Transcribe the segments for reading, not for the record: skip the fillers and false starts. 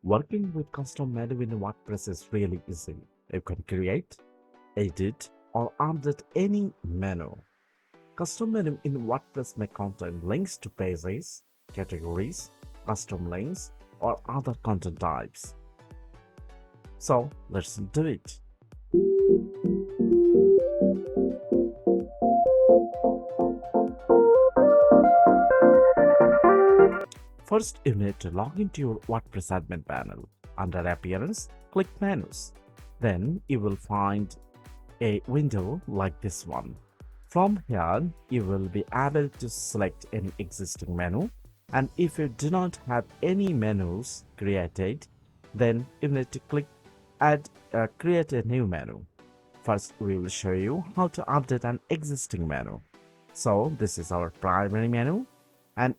Working with custom menu in WordPress is really easy. You can create, edit, or update any menu. Custom menu in WordPress may contain links to pages, categories, custom links, or other content types. So let's do it. First, you need to log into your WordPress admin panel. Under Appearance, click Menus. Then you will find a window like this one. From here, you will be able to select any existing menu, and if you do not have any menus created, then you need to click create a new menu. First, we will show you how to update an existing menu. So this is our primary menu, and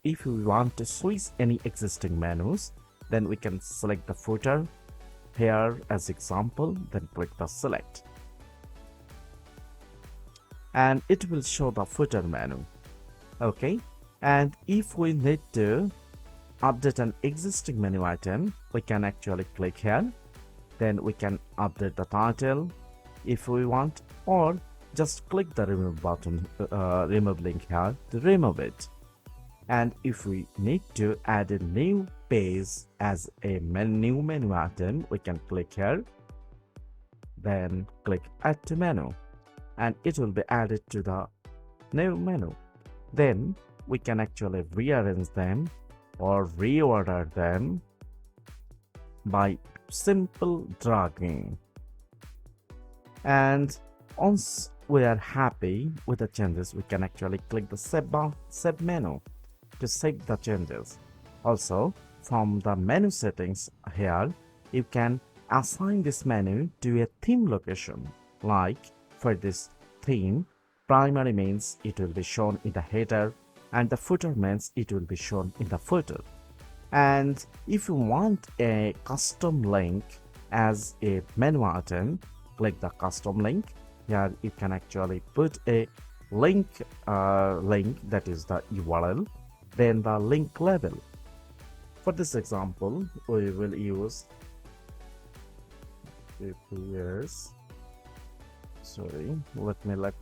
if we want to switch any existing menus, then we can select the footer here as example, then click the select, and it will show the footer menu. Okay, and if we need to update an existing menu item, we can actually click here. Then we can update the title if we want, or just click the remove button, remove link here to remove it. And if we need to add a new page as a new menu item, we can click here, then click add to menu, and it will be added to the new menu. Then we can actually rearrange them or reorder them by simple dragging. And once we are happy with the changes, we can actually click the save menu to save the changes. Also, from the menu settings here, you can assign this menu to a theme location. Like for this theme, primary means it will be shown in the header, and the footer means it will be shown in the footer. And if you want a custom link as a menu item, click the custom link. Here you can actually put a link that is the URL, then the link label. For this example, we will use let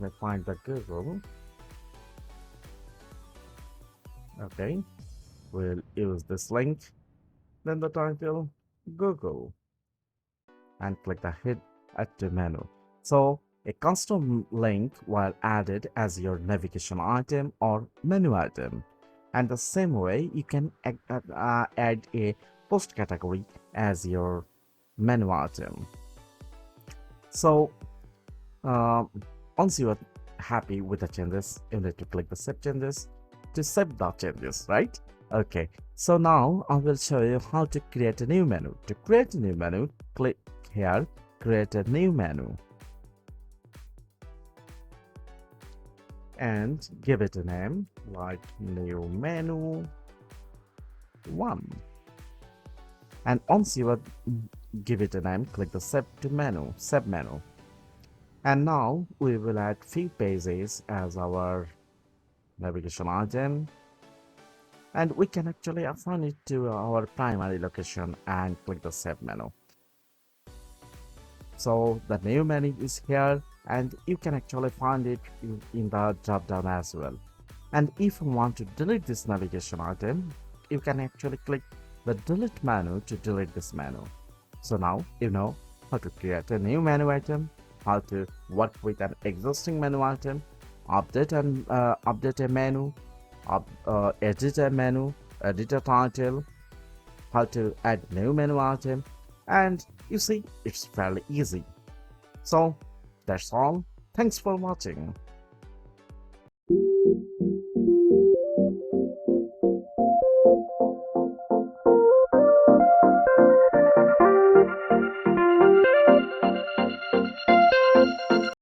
me find the Google. Okay, we'll use this link, then the title Google, and click the hit add to menu. So a custom link will added as your navigation item or menu item. And the same way, you can add a post category as your menu item. So once you are happy with the changes, you need to click the save changes to save the changes, right? Okay, so now I will show you how to create a new menu. To create a new menu, click here, create a new menu, and give it a name like new menu 1. And once you give it a name, click the save menu. And now we will add few pages as our navigation item, and we can actually assign it to our primary location and click the save menu. So the new menu is here, and you can actually find it in the drop down as well. And if you want to delete this navigation item, you can actually click the delete menu to delete this menu. So now you know how to create a new menu item, how to work with an existing menu item, update a menu, edit a menu, edit a title, how to add new menu item, and you see, it's fairly easy. So that's all. Thanks for watching.